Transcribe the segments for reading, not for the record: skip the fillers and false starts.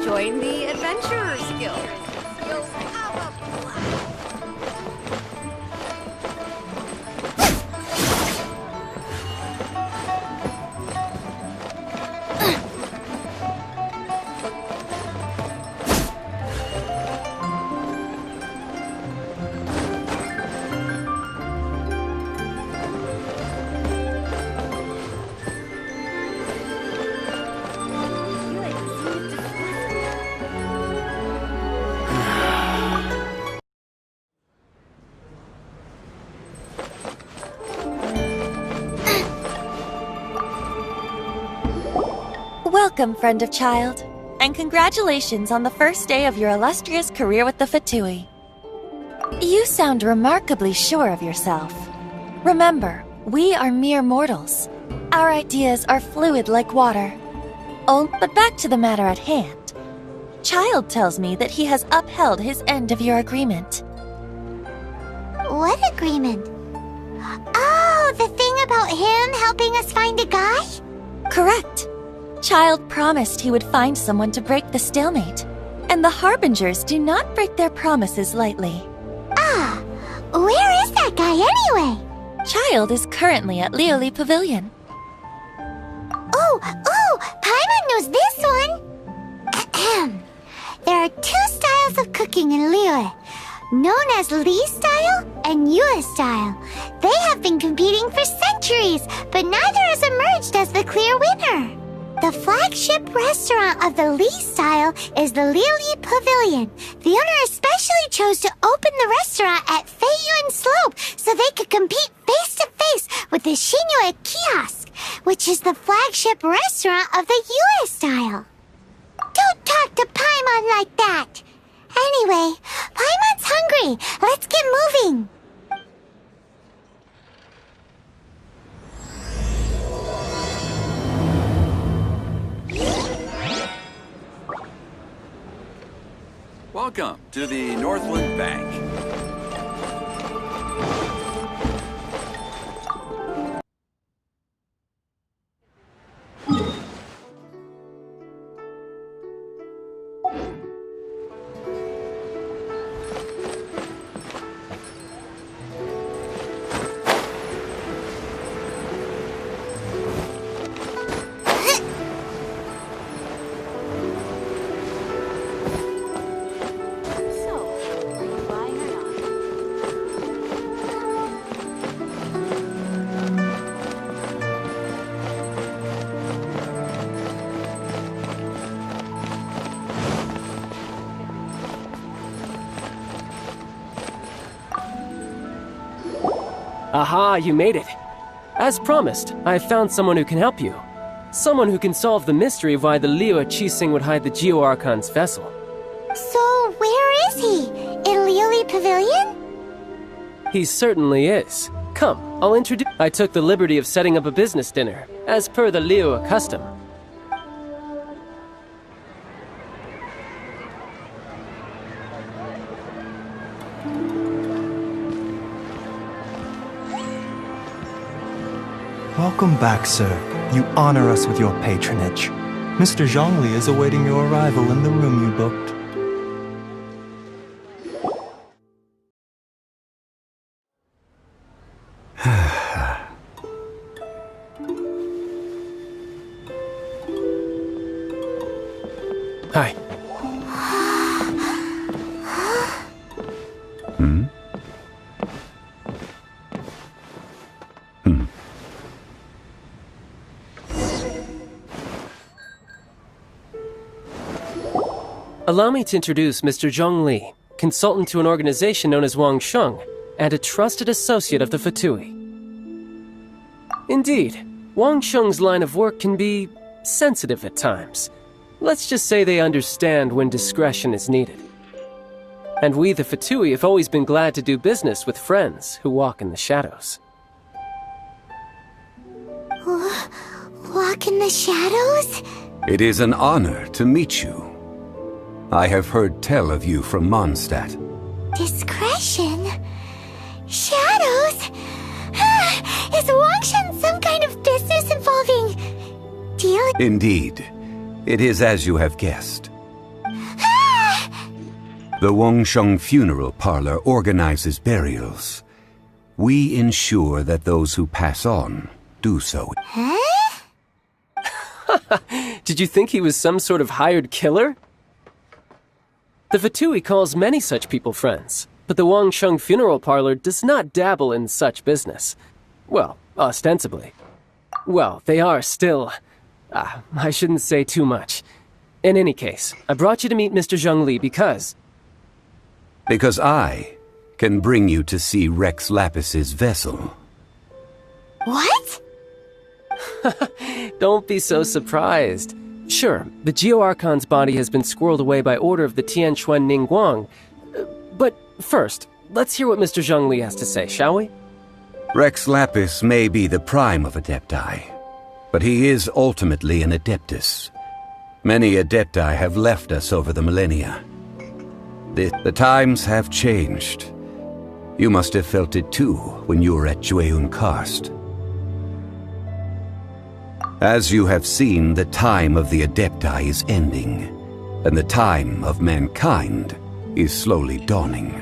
Join the Adventurers Guild. You'll have a blast. Welcome, friend of child, and congratulations on the first day of your illustrious career with the Fatui. You sound remarkably sure of yourself. Remember, we are mere mortals. Our ideas are fluid like water. Oh, but back to the matter at hand. Child tells me that he has upheld his end of your agreement. What agreement? Oh, the thing about him helping us find a guy? Correct. Child promised he would find someone to break the stalemate, and the Harbingers do not break their promises lightly. Ah, where is that guy anyway? Child is currently at Lioli Pavilion. Oh, Paimon knows this one! Ahem. There are two styles of cooking in Lioli, known as Li style and Yue style. They have been competing for centuries, but neither has emerged as the clear winner. The flagship restaurant of the Li style is the Lioli Pavilion. The owner especially chose to open the restaurant at Feiyuan Slope so they could compete face-to-face with the Shinue Kiosk, which is the flagship restaurant of the Yue style. Don't talk to Paimon like that! Anyway, Paimon's hungry. Let's get moving. Welcome to the Northland Bank. Aha, you made it. As promised, I have found someone who can help you. Someone who can solve the mystery of why the Liu Qixing would hide the Geo-Archon's vessel. So, where is he? In Lioli Pavilion? He certainly is. Come, I'll introduce— I took the liberty of setting up a business dinner, as per the Liu custom. Welcome back, sir. You honor us with your patronage. Mr. Zhongli is awaiting your arrival in the room you booked. Hi. Allow me to introduce Mr. Zhongli, consultant to an organization known as Wang Sheng, and a trusted associate of the Fatui. Indeed, Wang Sheng's line of work can be sensitive at times. Let's just say they understand when discretion is needed. And we, the Fatui, have always been glad to do business with friends who walk in the shadows. Walk in the shadows? It is an honor to meet you. I have heard tell of you from Mondstadt. Discretion? Shadows? Is Wangshan some kind of business involving deal? Indeed. It is as you have guessed. The Wangsheng Funeral Parlor organizes burials. We ensure that those who pass on do so. Huh? Did you think he was some sort of hired killer? The Fatui calls many such people friends, but the Wangsheng Funeral Parlor does not dabble in such business. Well, ostensibly. Well, they are still... I shouldn't say too much. In any case, I brought you to meet Mr. Zhongli because... Because I can bring you to see Rex Lapis's vessel. What? Don't be so surprised. Sure, the Geo-Archon's body has been squirreled away by order of the Tianquan Ningguang. But first, let's hear what Mr. Zhongli has to say, shall we? Rex Lapis may be the prime of Adepti, but he is ultimately an Adeptus. Many Adepti have left us over the millennia. The times have changed. You must have felt it too when you were at Jueyun Karst. As you have seen, the time of the Adepti is ending, and the time of mankind is slowly dawning.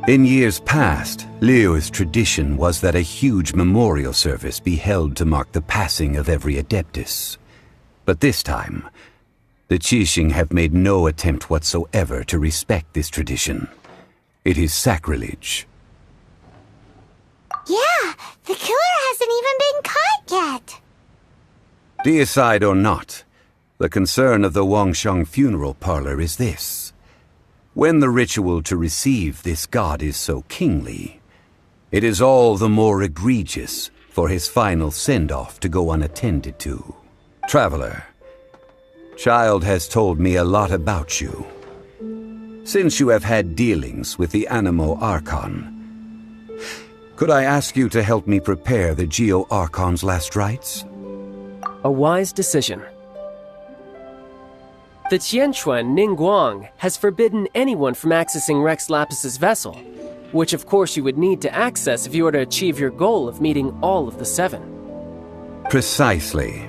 In years past, Liyue's tradition was that a huge memorial service be held to mark the passing of every Adeptus. But this time, the Qixing have made no attempt whatsoever to respect this tradition. It is sacrilege. Yeah, the killer hasn't even been caught yet. Deicide or not, the concern of the Wangsheng Funeral Parlor is this. When the ritual to receive this god is so kingly, it is all the more egregious for his final send-off to go unattended to. Traveler, Child has told me a lot about you. Since you have had dealings with the Animo Archon, could I ask you to help me prepare the Geo-Archon's last rites? A wise decision. The Tianquan Ningguang has forbidden anyone from accessing Rex Lapis's vessel, which of course you would need to access if you were to achieve your goal of meeting all of the seven. Precisely.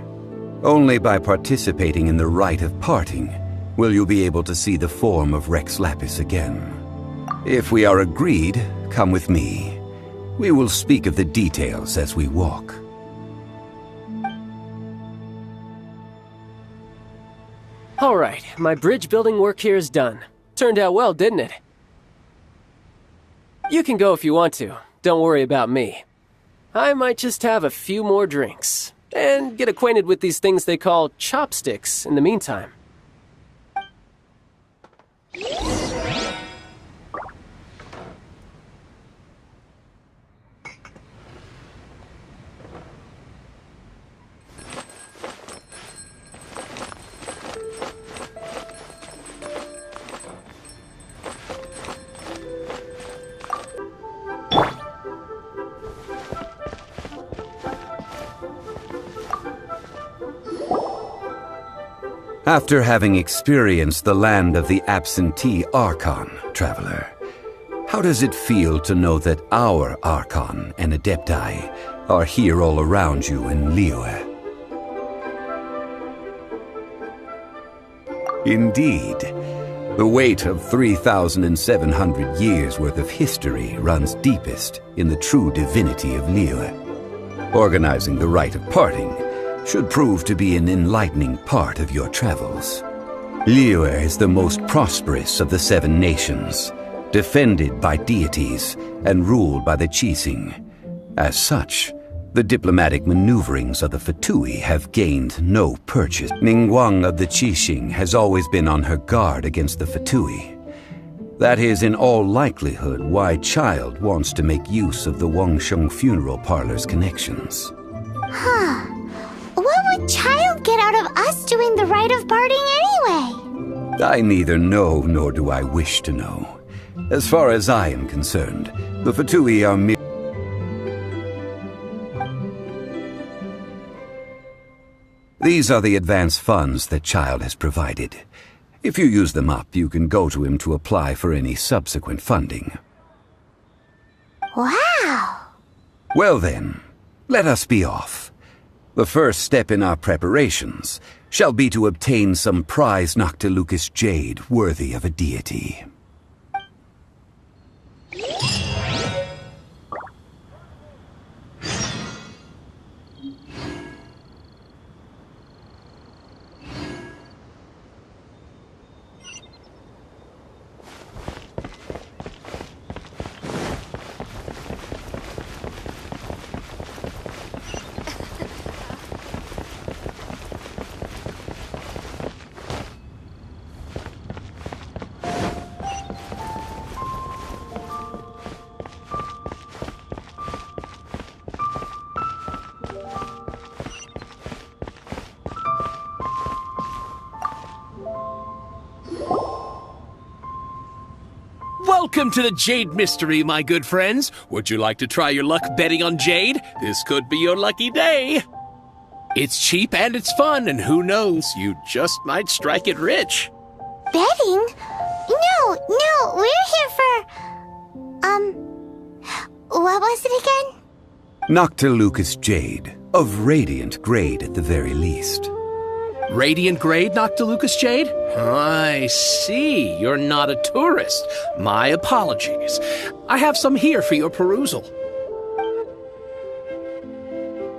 Only by participating in the rite of parting will you be able to see the form of Rex Lapis again. If we are agreed, come with me. We will speak of the details as we walk. All right, my bridge building work here is done. Turned out well, didn't it? You can go if you want to. Don't worry about me. I might just have a few more drinks and get acquainted with these things they call chopsticks in the meantime. After having experienced the land of the absentee Archon, Traveler, how does it feel to know that our Archon and Adepti are here all around you in Liyue? Indeed, the weight of 3,700 years' worth of history runs deepest in the true divinity of Liyue. Organizing the rite of parting should prove to be an enlightening part of your travels. Liyue is the most prosperous of the seven nations, defended by deities and ruled by the Qixing. As such, The diplomatic maneuverings of the Fatui have gained no purchase. Ningguang of the Qixing has always been on her guard against the Fatui. That is in all likelihood why Child wants to make use of the Wangsheng funeral parlor's connections. Huh. What would Child get out of us doing the rite of parting anyway? I neither know nor do I wish to know. As far as I am concerned, the Fatui are mere... These are the advance funds that Child has provided. If you use them up, you can go to him to apply for any subsequent funding. Wow! Well then, let us be off. The first step in our preparations shall be to obtain some prized Noctilucous jade worthy of a deity. Welcome to the Jade Mystery, my good friends. Would you like to try your luck betting on Jade? This could be your lucky day. It's cheap and it's fun, and who knows, you just might strike it rich. Betting? No, we're here for... what was it again? Noctilucous jade, of radiant grade at the very least. Radiant grade, Noctilucous jade? I see. You're not a tourist. My apologies. I have some here for your perusal.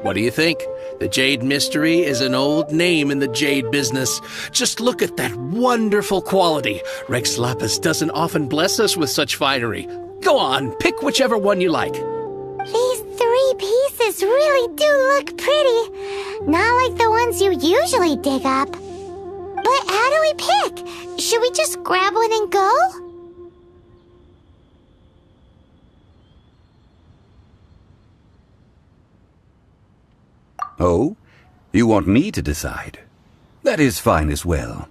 What do you think? The Jade Mystery is an old name in the jade business. Just look at that wonderful quality. Rex Lapis doesn't often bless us with such finery. Go on, pick whichever one you like. These 3 pieces really do look pretty. Not like the ones you usually dig up. But how do we pick? Should we just grab one and go? Oh? You want me to decide? That is fine as well.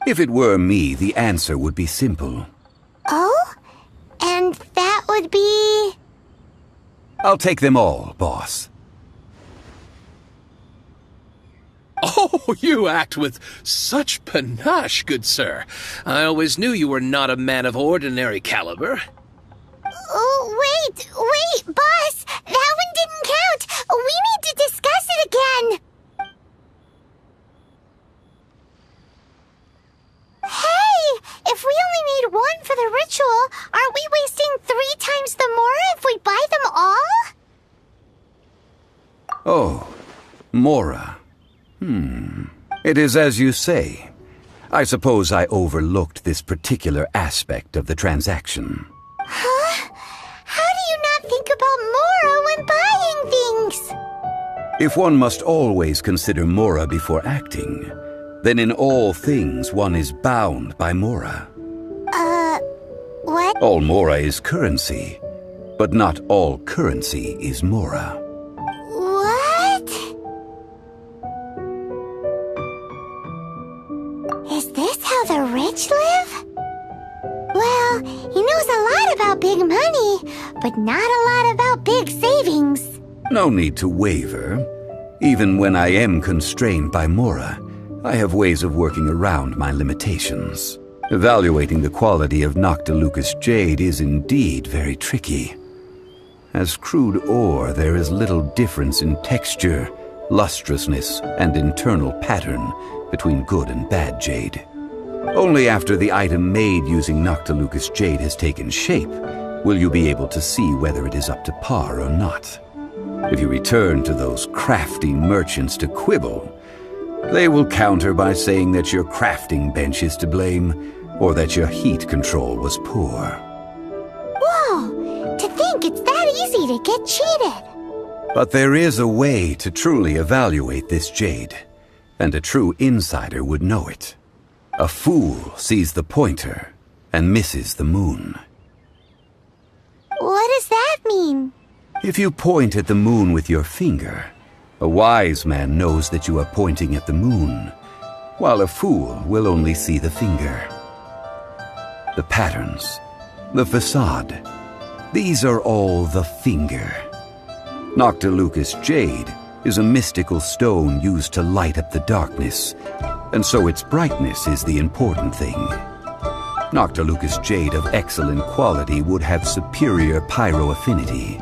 If it were me, the answer would be simple. Oh? And that would be... I'll take them all, boss. Oh, you act with such panache, good sir. I always knew you were not a man of ordinary caliber. Oh, wait, boss! That one didn't count! We need to discuss it again! Hey! If we only need one for the ritual, aren't we wasting 3 times the more if we buy them all? Oh, Mora. It is as you say. I suppose I overlooked this particular aspect of the transaction. Huh? How do you not think about Mora when buying things? If one must always consider Mora before acting, then in all things one is bound by Mora. What? All Mora is currency, but not all currency is Mora. What? Is this how the rich live? Well, he knows a lot about big money, but not a lot about big savings. No need to waver. Even when I am constrained by Mora, I have ways of working around my limitations. Evaluating the quality of Noctilucous jade is indeed very tricky. As crude ore, there is little difference in texture, lustrousness, and internal pattern between good and bad jade. Only after the item made using Noctilucous jade has taken shape will you be able to see whether it is up to par or not. If you return to those crafty merchants to quibble, they will counter by saying that your crafting bench is to blame, or that your heat control was poor. Whoa! To think it's that easy to get cheated. But there is a way to truly evaluate this jade, and a true insider would know it. A fool sees the pointer and misses the moon. What does that mean? If you point at the moon with your finger, a wise man knows that you are pointing at the moon, while a fool will only see the finger. The patterns, the facade, these are all the finger. Noctilucous jade is a mystical stone used to light up the darkness, and so its brightness is the important thing. Noctilucous jade of excellent quality would have superior pyro-affinity.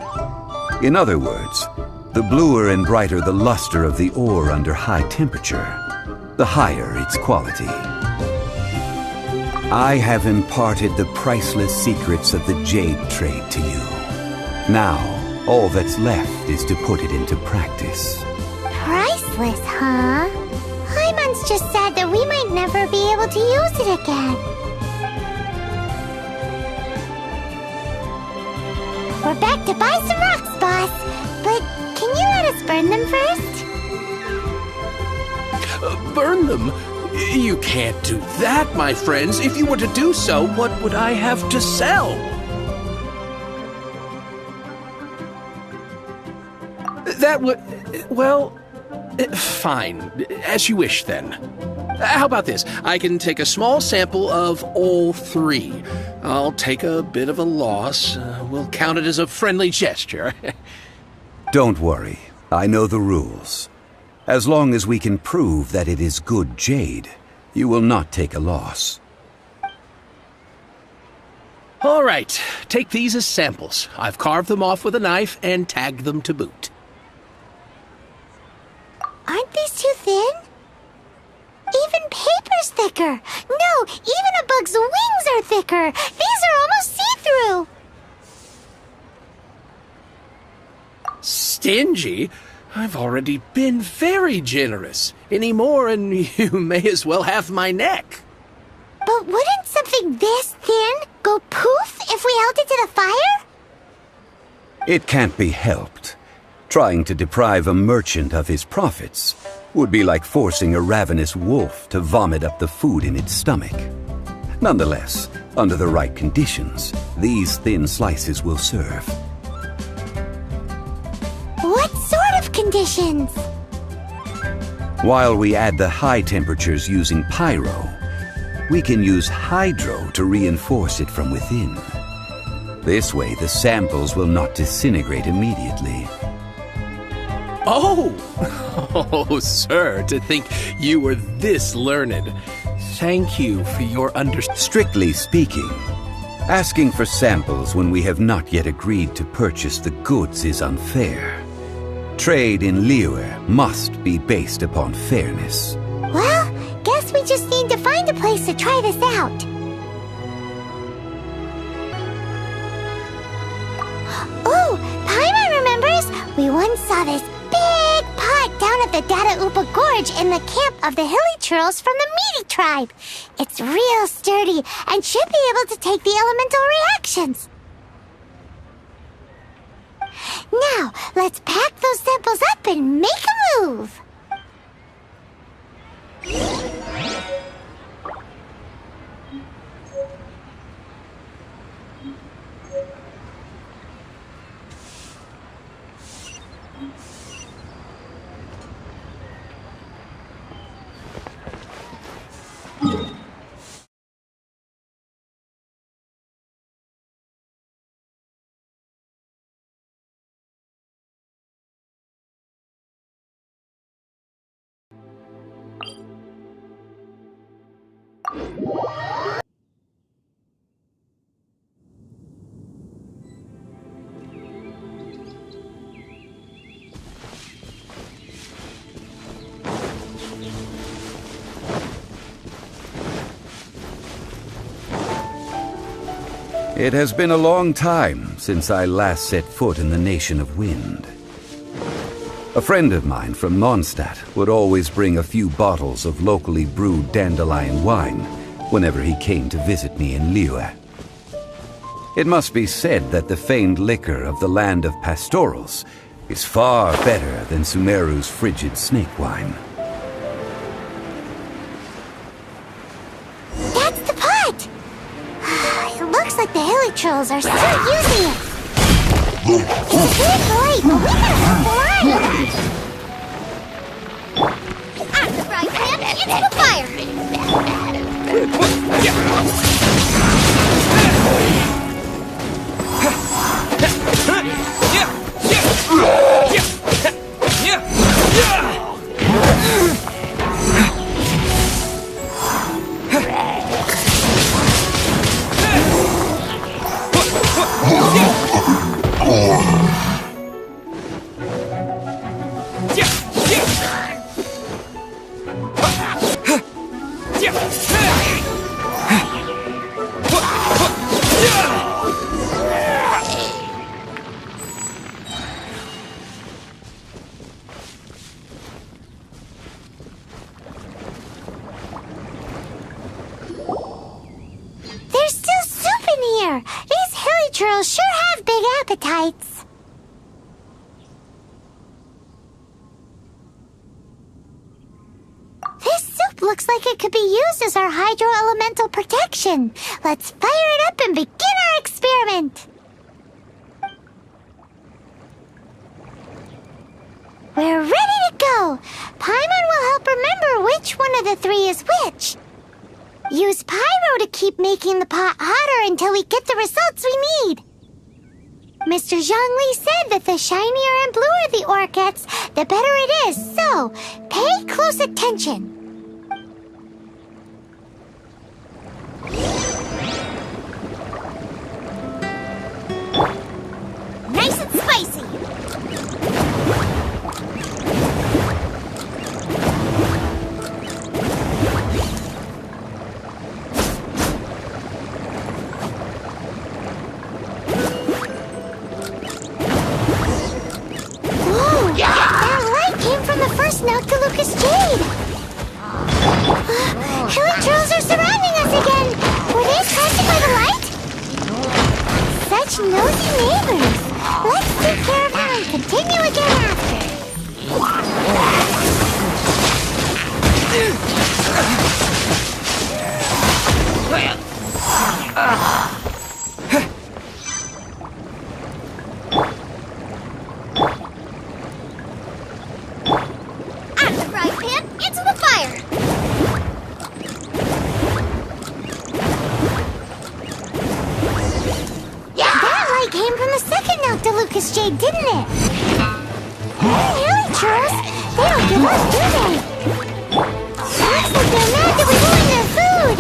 In other words, the bluer and brighter the luster of the ore under high temperature, the higher its quality. I have imparted the priceless secrets of the jade trade to you. Now, all that's left is to put it into practice. Priceless, huh? Hyman's just sad that we might never be able to use it again. We're back to buy some rocks, boss. But can you let us burn them first? Burn them? You can't do that, my friends. If you were to do so, what would I have to sell? That would... well... fine. As you wish, then. How about this? I can take a small sample of all three. I'll take a bit of a loss. We'll count it as a friendly gesture. Don't worry. I know the rules. As long as we can prove that it is good jade, you will not take a loss. All right. Take these as samples. I've carved them off with a knife and tagged them to boot. Aren't these too thin? Even paper's thicker. No, even a bug's wings are thicker. These are almost see-through. Stingy? I've already been very generous. Any more and you may as well have my neck. But wouldn't something this thin go poof if we held it to the fire? It can't be helped. Trying to deprive a merchant of his profits would be like forcing a ravenous wolf to vomit up the food in its stomach. Nonetheless, under the right conditions, these thin slices will serve. What sort of conditions? While we add the high temperatures using pyro, we can use hydro to reinforce it from within. This way, the samples will not disintegrate immediately. Oh! Oh, sir, to think you were this learned. Thank you for your understanding. Strictly speaking, asking for samples when we have not yet agreed to purchase the goods is unfair. Trade in Liyue must be based upon fairness. Well, guess we just need to find a place to try this out. Oh, Paimon remembers! We once saw this big pot down at the Data Upa Gorge in the camp of the hilly churls from the Meaty tribe. It's real sturdy and should be able to take the elemental reactions. Now, let's pack those samples up and make a move. It has been a long time since I last set foot in the Nation of Wind. A friend of mine from Mondstadt would always bring a few bottles of locally brewed dandelion wine whenever he came to visit me in Liyue. It must be said that the famed liquor of the land of pastorals is far better than Sumeru's frigid snake wine. That's the pot! It looks like the hilly trolls are still using it. It's a bit late, but we gotta fly! At the frying pan, into the fire! There's still soup in here! These hilly trolls sure have big appetites. This soup looks like it could be used as our hydro-elemental protection. Let's fire it up and begin our experiment. We're ready to go. Paimon will help remember which one of the three is which. Use Pyro to keep making the pot hotter until we get the results we need. Mr. Zhongli said that the shinier and bluer the ore gets, the better it is, so pay close attention. Nice and spicy! Noctilucous Jade! Hilly trolls are surrounding us again! Were they attracted by the light? Such nosy neighbors! Let's take care of them and continue again after! Noctilucous Jade, didn't it? Hilly trolls, they don't give up, do they? Looks like they're mad that we ruined their food.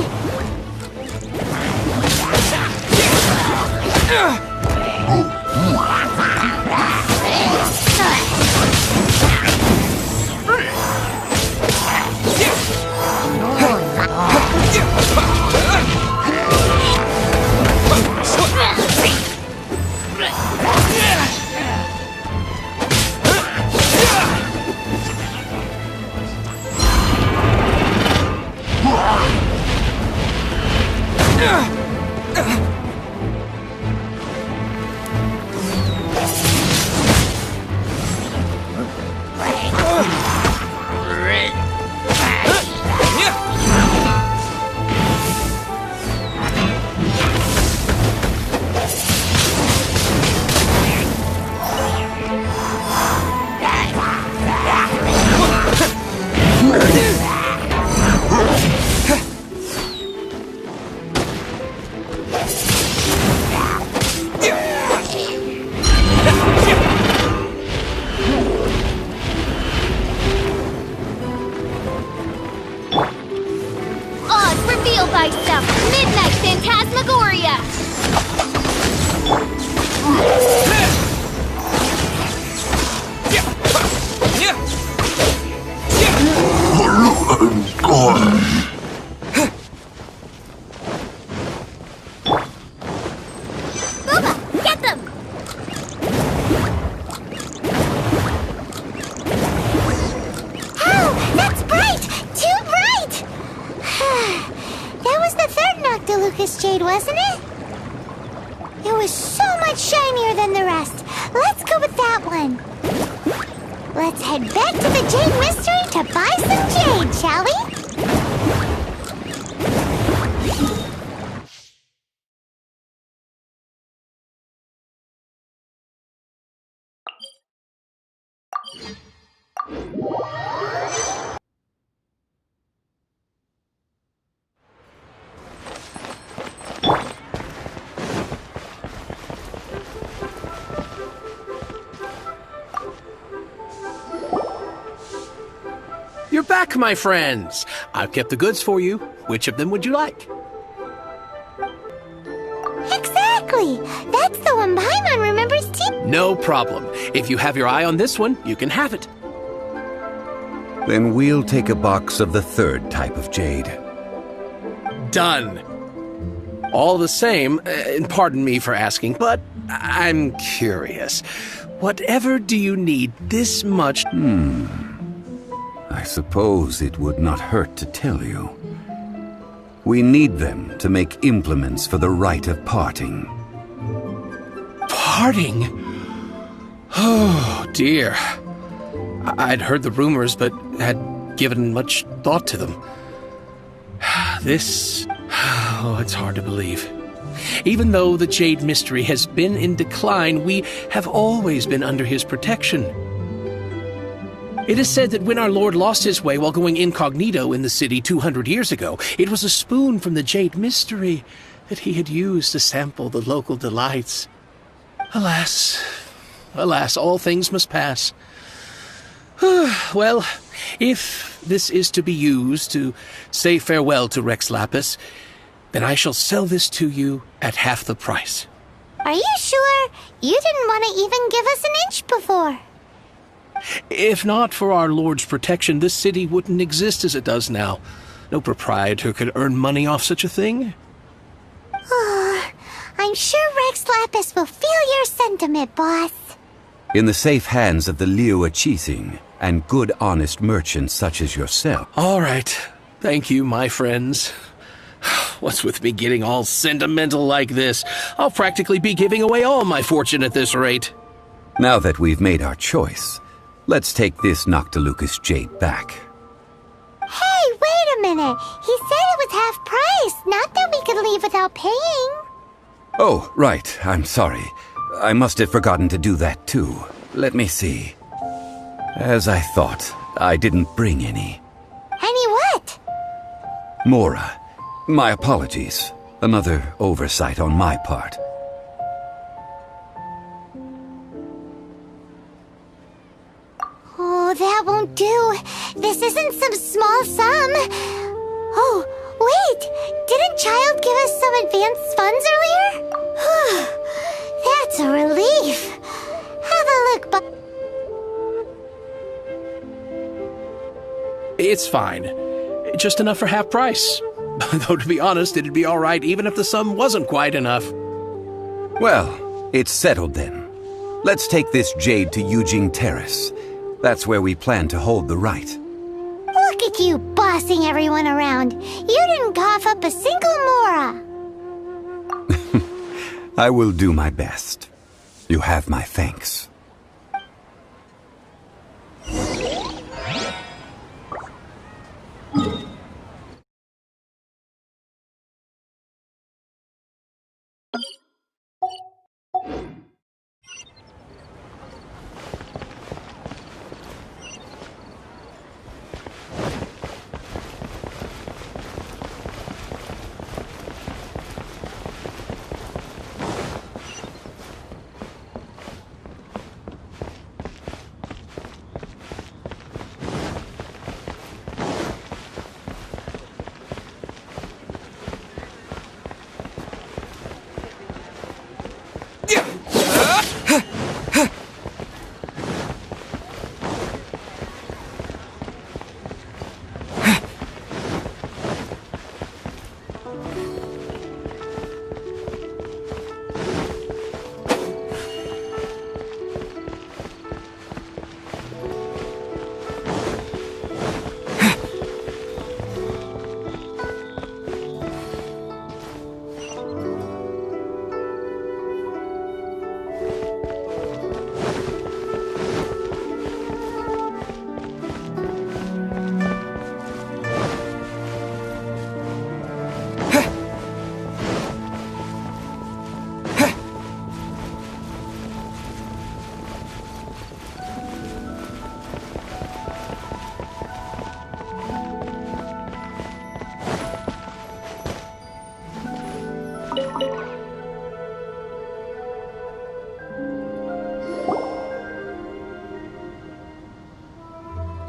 Jade, wasn't it? It was so much shinier than the rest. Let's go with that one. Let's head back to the Jade Mystery to buy some jade, shall we? You're back, my friends. I've kept the goods for you. Which of them would you like? Exactly! That's the one Paimon remembers too. No problem. If you have your eye on this one, you can have it. Then we'll take a box of the third type of jade. Done. All the same, and pardon me for asking, but I'm curious. Whatever do you need this much? I suppose it would not hurt to tell you. We need them to make implements for the rite of parting. Parting? Oh, dear. I'd heard the rumors, but had given much thought to them. This... Oh, it's hard to believe. Even though the Jade Mystery has been in decline, we have always been under his protection. It is said that when our Lord lost his way while going incognito in the city 200 years ago, it was a spoon from the Jade Mystery that he had used to sample the local delights. Alas, alas, all things must pass. Well, if this is to be used to say farewell to Rex Lapis, then I shall sell this to you at half the price. Are you sure? You didn't want to even give us an inch before. If not for our Lord's protection, this city wouldn't exist as it does now. No proprietor could earn money off such a thing. I'm sure Rex Lapis will feel your sentiment, boss. In the safe hands of the Liu Chising and good honest merchants such as yourself. All right. Thank you, my friends. What's with me getting all sentimental like this? I'll practically be giving away all my fortune at this rate. Now that we've made our choice, let's take this Noctilucous jade back. Hey, wait a minute. He said it was half price, not that we could leave without paying. Oh, right. I'm sorry. I must have forgotten to do that too. Let me see. As I thought, I didn't bring any. Any what? Mora. My apologies. Another oversight on my part. Oh, that won't do. This isn't some small sum. Oh, wait! Didn't Child give us some advanced funds earlier? That's a relief. Have a look, It's fine. Just enough for half price. Though, to be honest, it'd be all right even if the sum wasn't quite enough. Well, it's settled then. Let's take this jade to Yujing Terrace. That's where we plan to hold the rite. Look at you bossing everyone around. You didn't cough up a single Mora. I will do my best. You have my thanks.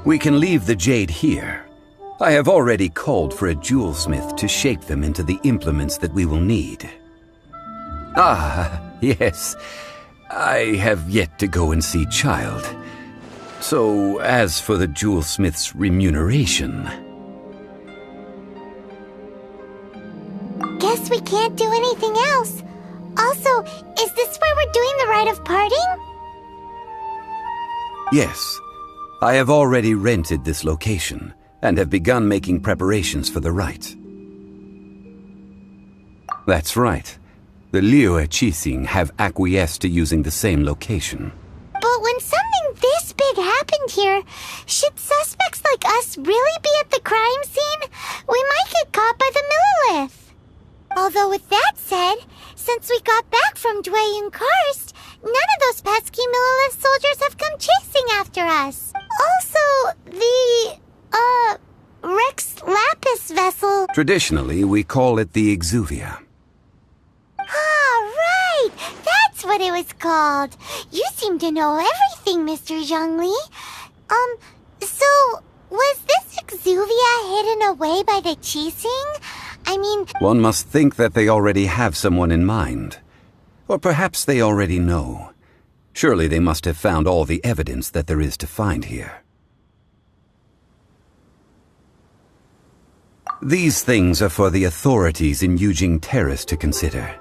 We can leave the jade here. I have already called for a jewelsmith to shape them into the implements that we will need. Ah, yes. I have yet to go and see Child. So, as for the jewelsmith's remuneration... Guess we can't do anything else. Also, is this where we're doing the rite of parting? Yes. I have already rented this location, and have begun making preparations for the rite. That's right. The Liyue Qixing have acquiesced to using the same location. But when something this big happened here, should suspects like us really be at the crime scene? We might get caught by the Millilith. Although with that said, since we got back from Dway and Karst, none of those pesky Millilith soldiers have come chasing after us. Also, the, Rex Lapis vessel... Traditionally, we call it the Exuvia. Ah, right! That's what it was called. You seem to know everything, Mr. Zhongli. So, was this Exuvia hidden away by the Qixing? I mean... One must think that they already have someone in mind. Or perhaps they already know. Surely they must have found all the evidence that there is to find here. These things are for the authorities in Yujing Terrace to consider.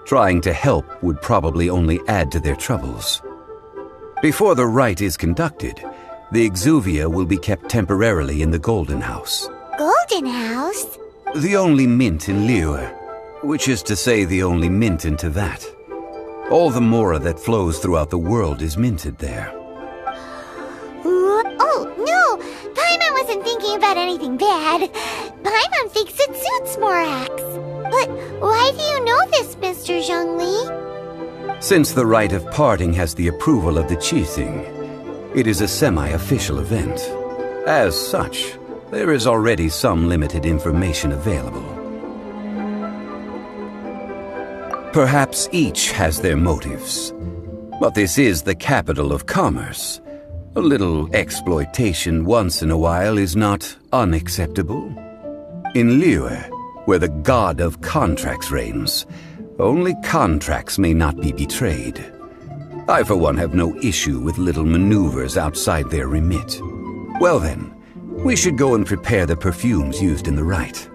Trying to help would probably only add to their troubles. Before the rite is conducted, the Exuvia will be kept temporarily in the Golden House. Golden House? The only mint in Liyue, which is to say the only mint in Teyvat. All the mora that flows throughout the world is minted there. Oh, no! Paimon wasn't thinking about anything bad. Paimon thinks it suits Morax. But why do you know this, Mr. Zhongli? Since the rite of parting has the approval of the Qixing, it is a semi-official event. As such, there is already some limited information available. Perhaps each has their motives. But this is the capital of commerce. A little exploitation once in a while is not unacceptable. In Liyue, where the god of contracts reigns, only contracts may not be betrayed. I, for one, have no issue with little maneuvers outside their remit. Well then, we should go and prepare the perfumes used in the rite.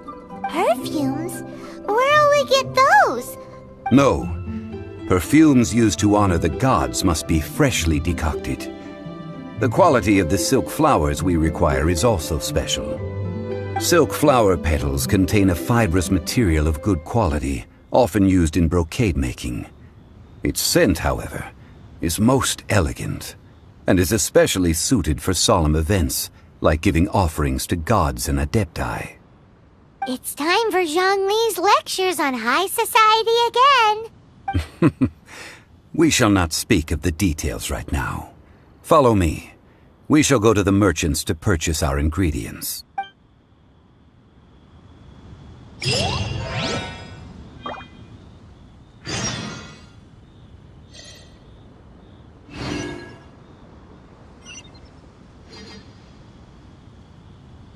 Perfumes? Where'll we get those? No. Perfumes used to honor the gods must be freshly decocted. The quality of the silk flowers we require is also special. Silk flower petals contain a fibrous material of good quality, often used in brocade making. Its scent, however, is most elegant, and is especially suited for solemn events, like giving offerings to gods and adepti. It's time for Zhongli's lectures on high society again. We shall not speak of the details right now. Follow me. We shall go to the merchants to purchase our ingredients.